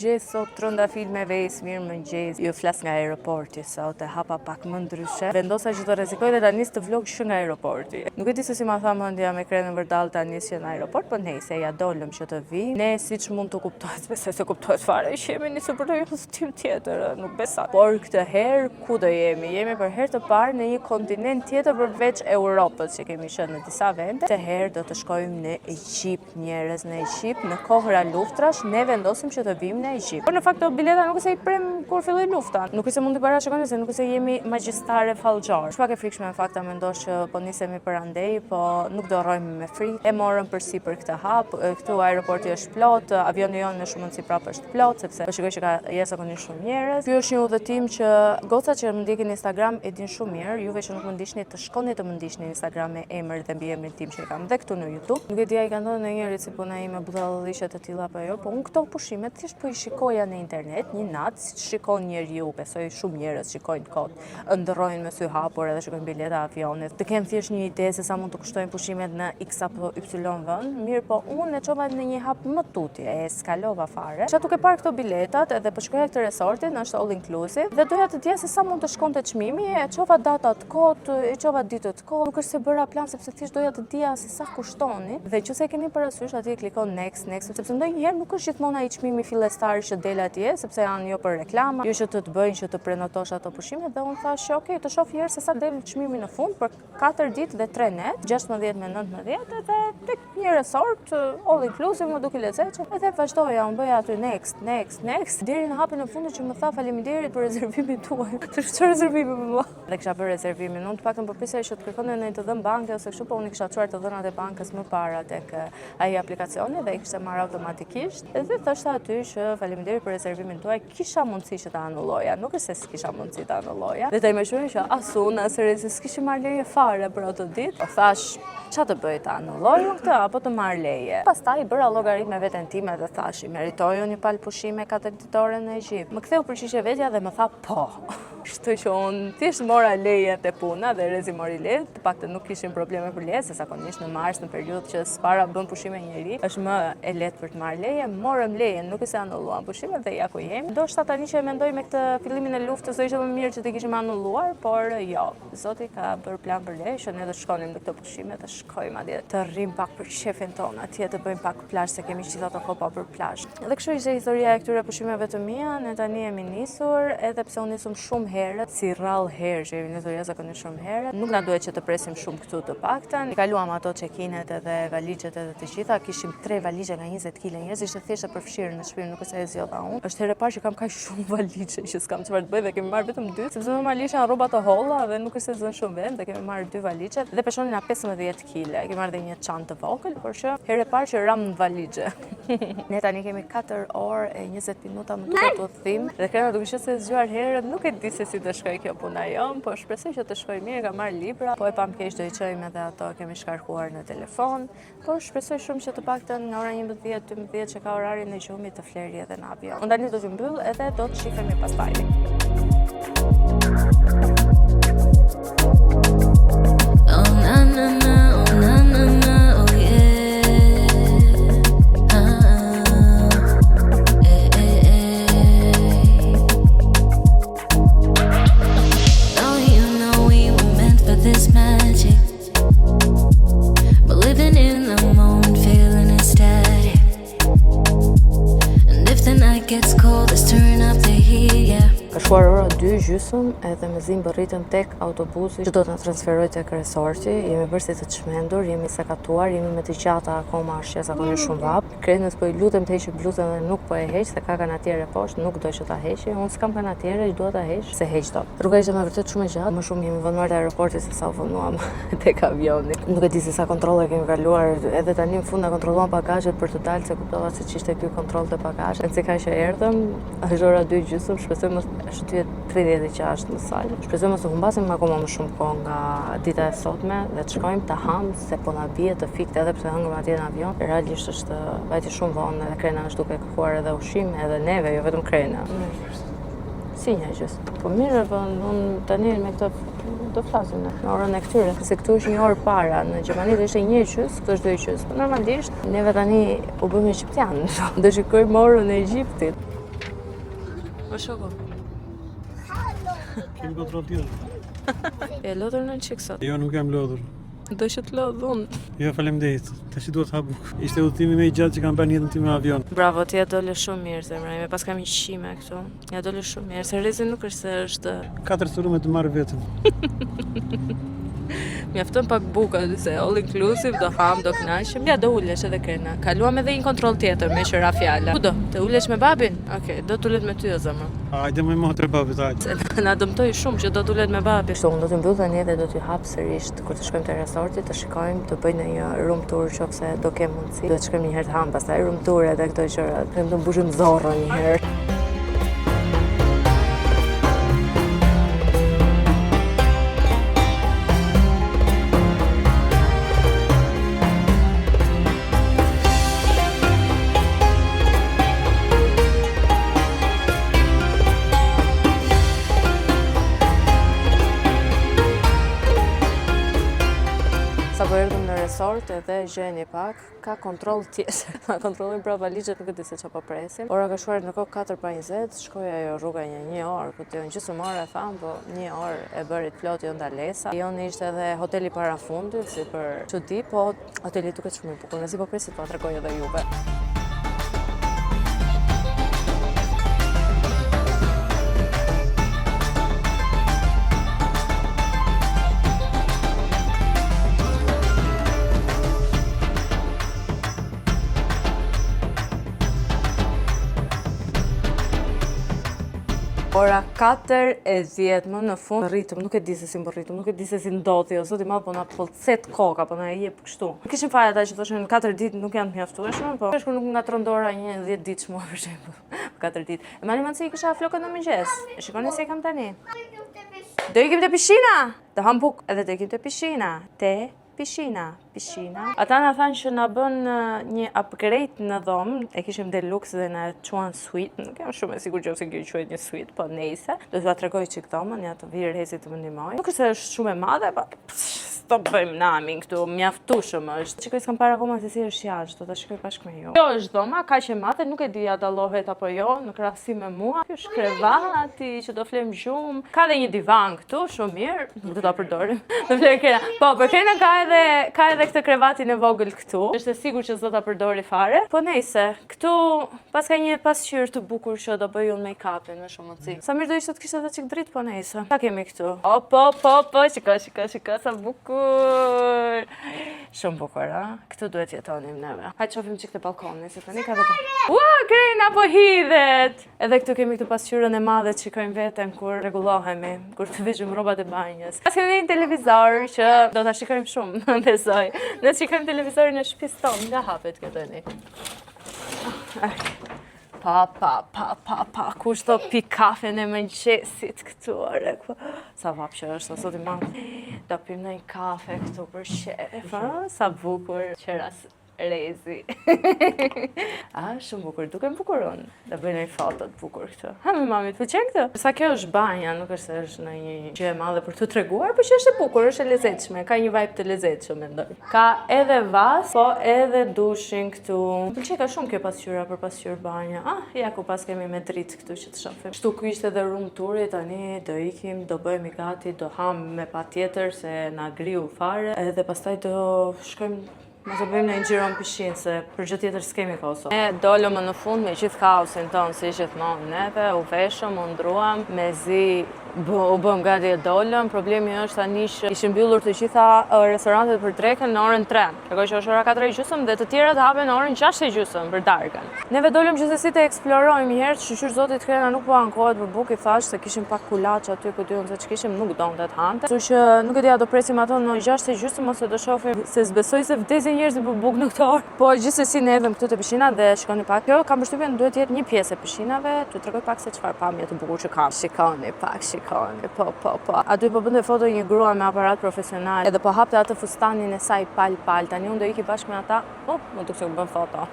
Mirëmëngjes, sot trëndafilmeve, mirëmëngjes. Ju flas nga aeroporti sot, e hapa pak më ndryshe. Vendosa që të rrezikoj dhe ta nis të vlog që nga aeroporti. Nuk e di se si ma tha mendja me krenën vërdall ta nisje në aeroport, po nejse, ja dolëm që të vi. Ne siç mund të kuptohet, besoj se kuptohet fare, që jemi nisur për të një udhëtim tjetër, nuk besoj. Por këtë herë ku do jemi? Jemi për herë të parë në një kontinent tjetër përveç Europës, që kemi qenë në disa vende. Këtë herë do të shkojmë në Egjipt, njerëz, në Egjipt, në kohëra luftrash, ne vendosim që të vim në Egjipt. Por në fakt bileta nuk e se i prem kur filloi lufta. Nuk e se mund të parashikoni se nuk e se jemi magjistare fallxhar. Është pak e frikshme në fakt ta mendosh që po nisemi për andej, po nuk do rrojmë me frikë. E morëm përsipër këtë hap. Këtu aeroporti është plot, avioni jonë në shumë mundësi prapë është plot, sepse po shikoj që ka jashtëzakonisht shumë njerëz. Ky është një udhëtim që gocat që më ndjekin në Instagram e din shumë mirë. Juve që nuk më ndiqni të shkoni të më ndiqni në Instagram me emër dhe mbiemrin tim që kam dhe këtu në YouTube. Nuk e di ai ka ndodhur ndonjëherë si puna ime budallishe të tilla apo jo, po unë këto pushimet thjesht po i shikoja në internet, një natë, siç shikon njeriu, besoj shumë njerëz shikojnë kot, ndrojnë me sy hapur edhe shikojnë bileta avionit. Të kem thjesht një ide se sa mund të kushtojnë pushimet në X apo Y vend, mirë po unë e çova në një hap më tutje, e skalova fare. Çka duke parë këto biletat edhe po shkoja këtë resortin, është all inclusive, dhe doja të dija se sa mund të shkonte çmimi, e çova datat kot, e çova ditët kot. Nuk është se bëra plan sepse thjesht doja të dija se sa kushtoni. Dhe nëse e keni parasysh atje klikon next, sepse ndonjëherë nuk është gjithmonë ai çmimi fillestar që del atje, sepse janë jo për reklama, jo që të bëjnë që të prenotosh ato pushimet, dhe unë thash, okay, të shoh herë se sa del çmimi në fund për 4 ditë dhe 3 net, 16 me 19, edhe tek një resort all inclusive, më duke lezetshëm, edhe vazhdoja, unë bëja aty next, deri në hapin e fundit që më tha faleminderit për rezervimin tuaj. Çfarë rezervimi më bë? Dhe kisha bërë rezervimin, unë të paktën përpisej që të kërkonte në të dhënë banke ose kështu, po unë kisha çuar të dhënat e bankës më para tek ai aplikacioni dhe i kishte marrë automatikisht. Edhe thoshta aty që faleminderit për rezervimin tuaj, kisha mundësi që ta anulloja, nuk është se s'kisha mundësi ta anulloja. Dhe ta imagjinoj që as unë as Rezi s'kishim marrë leje fare për ato ditë. Po thash, ç'a të bëj, ta anulloj këtë apo të marr leje? Pastaj bëra llogarit me veten time dhe thash, i meritoj një palë pushime 4 ditore në Egjipt. Më ktheu përgjigje vetja dhe më tha po. Kështu që unë thjesht mora leje te puna dhe Rezi mori leje, të paktën nuk kishim probleme për leje, se zakonisht në mars në periudhë që s'para bën pushime njëri, është më e lehtë për të marrë leje. Morëm lejen, nuk e se anulluam pushimet dhe ja ku jemi. Ndoshta tani që e mendoj me këtë fillimin e luftës, do ishte më mirë që të kishim anulluar, por jo. Zoti ka bërë plan për leje që ne të shkonim në këto pushime, të shkojmë atje, të rrim pak për shefin ton, atje të bëjmë pak plazh se kemi gjithë ato kopa për plazh. Dhe kështu ishte historia e këtyre pushimeve të mia. Ne tani jemi nisur, edhe pse unë nisëm shumë herët, si rrallë herë që jemi nisur jashtëzakonisht shumë herët. Nuk na duhet që të presim shumë këtu të paktën. I kaluam ato check-inet edhe valixhet edhe të gjitha. Kishim 3 valixhe nga 20 kg njerëz, ishte thjesht e përfshirë në shtëpi, nuk është se e zgjodha unë. Është herë e parë që kam kaq shumë valixhe që s'kam çfarë të bëj dhe kemi marrë vetëm 2, sepse normalisht janë rroba të holla dhe nuk është se zën shumë vend, dhe kemi marrë 2 valixhe dhe peshonin na 15 kg. Kemi marrë edhe një çantë të vogël, por që herë e parë që ram në valixhe. Ne tani kemi 4 orë e 20 minuta më duket udhëtim dhe krena duke qenë se zgjuar herët, nuk e di se si do shkoj kjo puna jon, po shpresoj që të shkoj mirë, kam marrë libra, po e pam keq do i çojmë edhe ato, kemi shkarkuar në telefon, por shpresoj shumë që të paktën nga ora 11-12 që ka orarin e gjumit të fleri edhe në avion. Unë tani do t'ju mbyll edhe do të shihemi pastaj. Ka shkuar ora 2:30 edhe me zimë bërritëm tek autobusi që do të na transferoj tek resorti. Jemi bërë si të çmendur, jemi sakatuar, jemi me të gjata akoma, është jashtëzakonisht shumë vap. Krenës po i lutem të heqë bluzën dhe nuk po e heq, se ka kanatiere poshtë, nuk do që ta heqë. Unë s'kam kanatiere, dua ta heq, se heq dot. Rruga ishte me vërtet shumë e gjatë, më shumë jemi vënuar te aeroporti se sa u vënuam tek avioni. Nuk e di se sa kontrolle kemi kaluar, edhe tani në fund na kontrolluan bagazhet për të dalë, se kuptova se ç'ishte ky kontroll të bagazhit. Se ka që erdhëm, është ora 2:30, shpresoj mos është 36 në salë. Shpresoj mos të humbasim akoma më shumë kohë nga dita e sotme dhe të shkojmë të ham, se po na bie të fikte edhe pse hëngëm atje në avion. Realisht është vajti shumë vonë edhe krena është duke kërkuar edhe ushqim edhe neve, jo vetëm krena. Si një gjës. Po mirë, po unë tani me këtë do flasim në orën e këtyre, se këtu është një orë para, në Gjermani do ishte 1:00, këtu është 2:00. Normalisht neve tani u bëmë shqiptianë. Do shikojmë orën e Egjiptit. Po shoko. Kemi kontroll tjetër. E lodhur në çik sot. Jo, nuk jam lodhur. Do që të lodh unë. Jo, faleminderit. Tash duhet ha bukë. Ishte udhëtimi më i gjatë që kam bërë në jetën time me avion. Bravo, ti ja dole shumë mirë zemra ime, pas kam i qime këtu. Ja dole shumë mirë, se rrezi nuk është se është... 4 surume të marrë vetëm. Mjafton pak buka, se all inclusive, do ham, do kënaqem. Ja, do ulesh edhe krena. Kaluam edhe një kontroll tjetër me qëra fjala. Ku do? Të ulesh me babin? Okej, do t'ulet me ty o zemra. Hajde më motër babit, hajde. Se na dëmtoi shumë që do t'ulet me babin. Kështu, unë do të mbyll tani dhe do t'ju hap sërish kur të shkojmë te resorti, të shikojmë, të bëjmë një room tour nëse do kem mundësi. Do të shkojmë një herë të ham, pastaj room tour edhe këto gjëra. Ne do mbushim zorrën një herë. Sa po erdhëm në resort edhe gjeni pak, ka kontroll tjetër. Ma kontrollin pra valizhet, nuk e di se çfarë po presim. Ora ka shkuar në kokë 4:20, shkoi ajo rruga një orë, ku të gjysmore e tham, po një orë e bëri plot jo ndalesa. Joni ishte edhe hoteli parafundit, si për çudi, po hoteli duket shumë i bukur. Nëse po presit po tregoj edhe juve. Ora 4:10 më në fund rritëm, nuk e di se si më rritëm, nuk e di se si ndodhi, o zoti i madh po na pollcet koka, po na e jep kështu. Kishim fare ata që thoshin 4 ditë nuk janë të mjaftueshme, po shku nuk ngatron dora një 10 ditë mua për shembull. 4 ditë. E mani mend se i kisha flokët në mëngjes. E shikoni se i kam tani. Do ikim te pishina. Do ham buk edhe do ikim te pishina. Te pishina. Ata na thanë që na bën një upgrade në dhomë, e kishim deluxe dhe na quan suite. Nuk jam shumë e sigurt nëse kjo quhet një suite, po nejse. Do t'ua tregoj çik dhomën, ja të vi rrezi të më ndihmoj. Nuk është se është shumë e madhe, po do bëjmë namin këtu, mjaftueshëm është. Shikoj s'kam parë akoma se si është jashtë, do ta shikoj bashkë me ju. Kjo është dhoma, kaq e madhe, nuk e di a dallohet apo jo, në krahasim me mua. Ky është krevati që do flem gjumë. Ka edhe një divan këtu, shumë mirë, nuk do ta përdorim. Do flem krena. Po, për krena ka edhe këtë krevatin e vogël këtu. Është e sigurt që s'do ta përdori fare. Po nejse, këtu pas ka një pasqyrë të bukur që do bëj unë make-upin në shumë mundësi. Sa mirë do ishte të kishte edhe çik dritë, po nejse. Çka kemi këtu? Po, shiko sa bukur. Shumë bukur, a? Këtu duhet jetonim neve. Hajde shohim çik te balkoni, se tani ka vetë. Ua, krena po hidhet. Edhe këtu kemi këtë pasqyrën e madhe që shikojmë veten kur rregullohemi, kur të veshim rrobat e banjës. Pas kemi një televizor që do ta shikojmë shumë, besoj. Ne shikojmë televizorin e shtëpisë tonë, nga hapet kjo tani. Pa, kush do pi kafen e mëngjesit këtu, ore, sa vap që është, sot i madh. Do pim një kafe këtu për shef, sa bukur, qeras rezi. Shumë bukur, duke më bukuron. Do bëj një foto të bukur këtu. Ha, me mamit, pëlqen këtë? Sa kjo është banja, nuk është se është në një gjë e madhe për t'u treguar, por që është e bukur, është e lezetshme, ka një vibe të lezetshëm, mendoj. Ka edhe vas, po edhe dushin këtu. Më pëlqej ka shumë kjo pasqyra për pasqyrë banja. Ja ku pas kemi me dritë këtu që të shohim. Kështu ky ishte edhe room touri, tani do ikim, do bëhemi gati, do ham me patjetër se na griu fare, edhe pastaj do shkojmë. Mos e bëjmë në një xhiron pishinë, se për gjë tjetër s'kemi kohë. Ne dolëm në fund me gjithë kaosin tonë, si gjithmonë neve, u veshëm, u ndruam, mezi u bëm gati e dolëm. Problemi është tani që ishin mbyllur të gjitha restorantet për drekën në orën 3. Tregoj që është ora 4:30 dhe të tjerat hapen në orën 6:30 për darkën. Neve dolëm gjithsesi të eksplorojmë një herë, shqyr zotit krena nuk po ankohet për bukë, i thash se kishim pak kulaç aty ku diun se ç'kishim, nuk donte të hante. Kështu që nuk e di a do presim ato në 6:30 ose do shohim, se s'besoj se vdesin njerëzit për bukë në këtë orë. Po gjithsesi ne erdhëm këtu te pishina dhe shikoni pak. Kjo kam përshtypjen duhet të jetë një pjesë e pishinave, t'ju tregoj pak se çfarë pamje të bukur që kam. Shikoni pak, po. Aty po bënte foto një grua me aparat profesional, edhe po hapte atë fustanin e saj pal. Tani unë do iki bashkë me ata. Më duk se bën foto.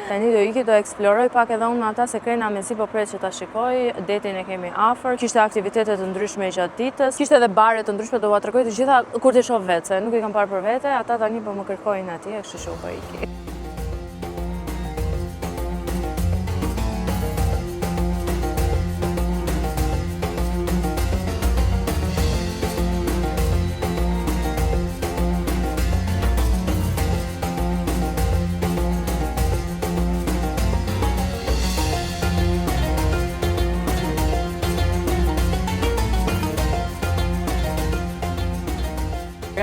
Tani do iki, do eksploroj pak edhe unë me ata, se krena mezi po pret që ta shikoj. Detin e kemi afër. Kishte aktivitete të ndryshme gjatë ditës. Kishte edhe bare të ndryshme, do ua tregoj të gjitha kur të shoh vetë, se nuk i kam parë për vete. Ata tani po më kërkojnë atje, kështu që po iki.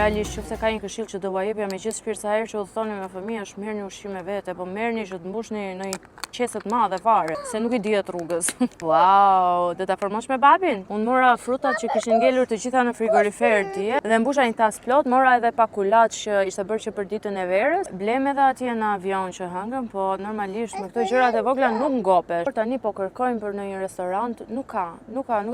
Realisht nëse ka një këshill që do ua jepja me gjithë shpirt sa herë që udhëtoni me fëmijë është merrni ushqime vete, po merrni që të mbushni në një qese të madhe fare, se nuk i dihet rrugës. Wow, do ta formosh me babin? Unë mora frutat që kishin ngelur të gjitha në frigorifer dje dhe mbusha një tas plot, mora edhe pakulaç që ishte bërë që për ditën e verës. Blem edhe atje në avion që hëngëm, po normalisht me këto gjërat e vogla nuk ngopesh. Por tani po kërkojmë për në një restorant, nuk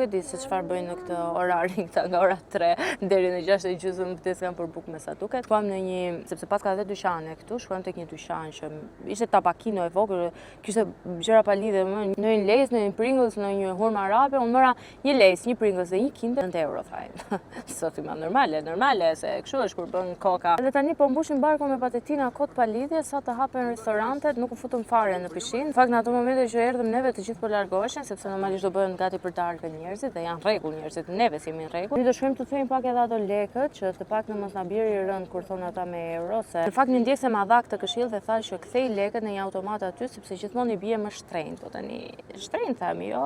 e di se çfarë bëjnë në këtë orarin këta nga ora 3 deri në 6:30 vdes kanë për bukë me sa duket. Shkuam në një, sepse paska edhe dyqane këtu, shkuam tek një dyqan që ishte tabakino e vogël, kishte gjëra pa lidhje, në një Lay's, në një Pringles, në një hurma arabe, unë mora një Lay's, një Pringles dhe një Kinder 9 euro thajnë. Sot ima normale, se kështu është kur bën koka. Dhe tani po mbushin barkun me patetina kot pa lidhje, sa të hapen restorantet, nuk u futëm fare në pishinë. Në fakt në ato momente që erdhëm neve të gjithë po largoheshin, sepse normalisht do bëhen gati për darkën njerëzit dhe janë rregull njerëzit, neve si jemi në rregull. Ne do shkojmë të thojmë pak edhe ato lekët që të paktën mos na bjerë rënd kur thon ata me euro, se në fakt një ndjek se ma dha këtë këshill dhe tha që kthej lekët në një automat aty sepse gjithmonë i bie më shtrenjtë. Po tani shtrenjtë themi, jo,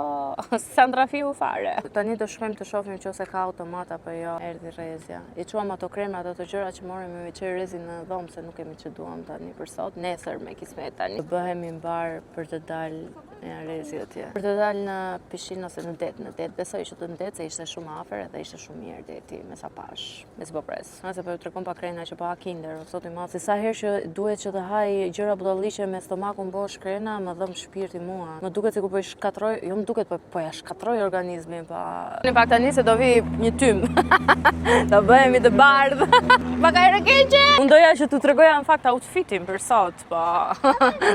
sa ndrafiu fare. Tani do shkojmë të shohim nëse ka automat apo jo. Erdhi Rezja. I çuam ato kremat, ato gjëra që morëm me veçë Rezi në dhomë se nuk kemi që duam tani për sot. Nesër me kismet tani. Do bëhemi mbar për të dalë në Rezi atje. Për të dalë në pishinë ose në det. Besoj që të ndet se ishte shumë afër dhe ishte shumë mirë deti me sa pash. Me si po pres. Nëse po ju tregon pa krena që pa Kinder, sot i madh. Sa herë që duhet që të haj gjëra budalliqe me stomakun bosh krena, më dhëm shpirti mua. Më duket sikur po i shkatroj, jo më duket po ja shkatroj organizmin pa. Në fakt tani se do vi një tym. Do bëhemi të bardhë. Pa ka herë keqe. Unë doja që t'u tregoja në fakt outfitin për sot, po.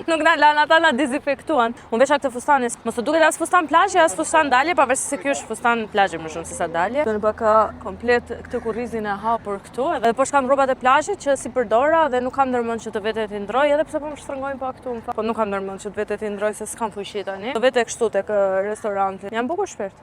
Nuk na lan ata na dezinfektuan. Unë vesha këtë fustanin. Mos të duket as fustan plazhi, as fustan dalje, pavarësisht se ky është fustan plazhi më shumë se sa dalje. Kënë pa ka komplet këtë kurrizin e hapur këtu, edhe po shkam rrobat e plazhit që si përdora dhe nuk kam ndërmend që të vete ti ndroj, edhe pse po më shtrëngojnë pa këtu. Po nuk kam ndërmend që të vete ti ndroj se s'kam fuqi tani. Do vete kështu tek restoranti. Jam bukur shpirt.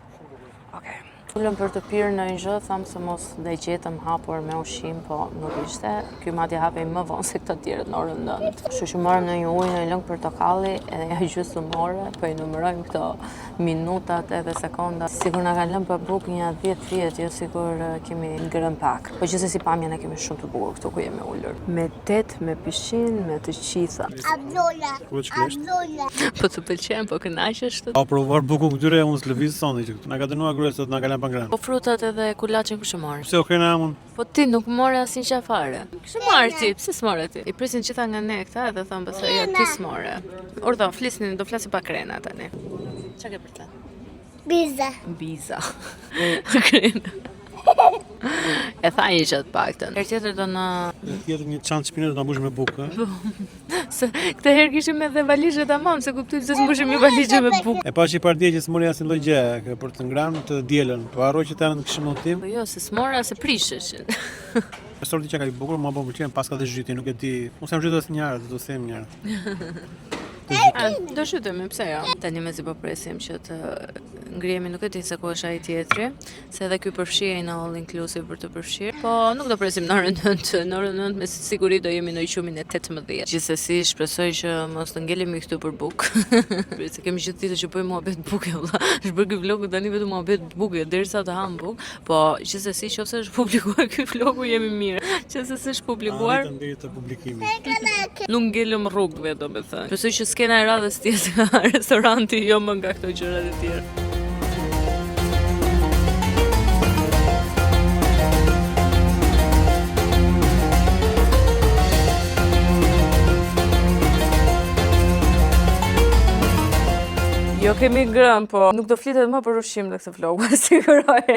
Okej. Ullëm për të pirë në një gjë, thamë se mos dhe gjetëm hapur me ushqim, po nuk ishte. Ky madje hapej më vonë se këto tjerët në orën 9. Kështu që morëm në një ujë në lëng portokalli edhe ja gjysmore, po i numërojmë këto minutat edhe sekonda. Sigur na kanë lënë për bukë një 10 vjet, jo sigur kemi ngrënë pak. Po gjithsesi pamjen e kemi shumë të bukur këtu ku jemi ulur. Me det, me pishinë, me të qitha. Po të pëlqen, po kënaqesh këtë? Po provuar bukën këtyre unë s'lëviz sonë që na ka dënuar gruaja sot na ka lënë pa ngrënë. Po frutat edhe kulaçin kush e mor? Pse o krena amun? Po ti nuk more asnjë çfarë fare. Kishë marr ti, pse s'more ti? I prisin gjitha nga ne këta edhe thon besoj ja ti s'more. Urdhë, flisnin, do flasim pa krena tani. Çka ke për të? Biza. Krena. E tha një që të paktën. Herë tjetër do na... Tjetër një çantë shpinë do ta mbush me bukë. Se këtë herë kishim edhe valizhe tamam, se kuptoj se s'mbushim një valizhe me bukë. E pashi par dje që s'mori asnjë lloj gjë për të ngranë të dielën. Po harroj që tani kishim udhtim. Po jo, se s'mora se prisheshin. Sorti që ka i bukur, më bën pëlqen paska dhe zhyti, nuk e di. Mos jam zhytur asnjë herë, do të them një herë. Do shytemi, pse jo? Tani mezi po presim që të ngrihemi, nuk e di se ku është ai tjetri, se edhe ky përfshihej në all inclusive për të përfshirë, po nuk do presim në orën 9, në orën 9 me siguri do jemi në qumin e 18. Gjithsesi shpresoj që mos të ngelemi këtu për bukë. Se kemi gjithë ditën që bëjmë muhabet bukë, valla. Është bërë ky vlog tani vetëm muhabet bukë derisa të ham bukë, po gjithsesi nëse është publikuar ky vlogu jemi mirë. Nëse s'është publikuar, deri te publikimi. nuk ngelëm rrugëve, domethënë. Besoj që skena e radhës tjetër nga restoranti, jo më nga këto gjërat e tjera. Jo kemi ngrënë, po nuk do flitet më për ushqim në këtë vlog, siguroj.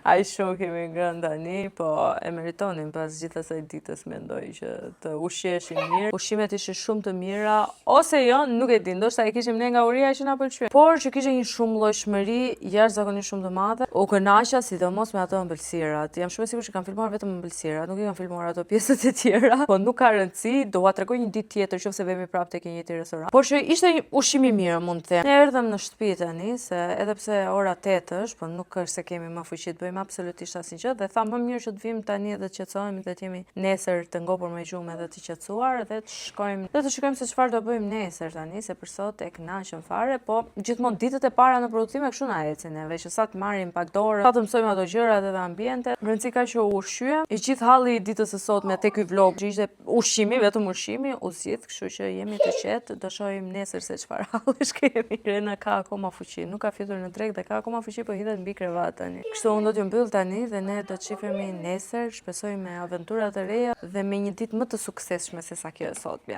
Aq shumë kemi ngrënë tani, po e meritonin pas gjithë asaj ditës, mendoj që të ushqeshin mirë. Ushqimet ishin shumë të mira, ose jo, nuk e di, ndoshta e kishim ne nga uria që na pëlqyen. Por që kishte një shumëllojshmëri jashtëzakonisht shumë të madhe. U kënaqa sidomos me ato ëmbëlsirat. Jam shumë e sigurt që kanë filmuar vetëm ëmbëlsirat, nuk i kanë filmuar ato pjesët e tjera, po nuk ka rëndësi, do ua tregoj një ditë tjetër nëse vemi prapë tek një tjetër restorant. Por që ishte ushqim i mirë, mund të them. vetëm në shtëpi tani, se edhe pse ora 8 është, po nuk është se kemi më fuqi të bëjmë absolutisht asnjë gjë dhe thamë më mirë që të vim tani edhe të qetësohemi dhe të jemi nesër të ngopur me gjumë edhe të qetësuar dhe të shkojmë se çfarë do bëjmë nesër tani, se për sot e kënaqem fare, po gjithmonë ditët e para në prodhim kështu na ecin neve, që sa të marrim pak dorë, sa të mësojmë ato gjërat edhe ambiente. Rëndësi ka që u ushqyem. I gjithë halli i ditës së sotme te ky vlog që ishte ushqimi, vetëm ushqimi, u zgjidh, kështu që jemi të qetë, do shohim nesër se çfarë hallesh kemi. Rena ka akoma fuqi, nuk ka fjetur në drek dhe ka akoma fuqi, po hidhet mbi krevat tani. Kështu unë do t'ju mbyll tani dhe ne do të shihemi nesër, shpresoj me aventura të reja dhe me një ditë më të suksesshme se sa kjo e sotmja.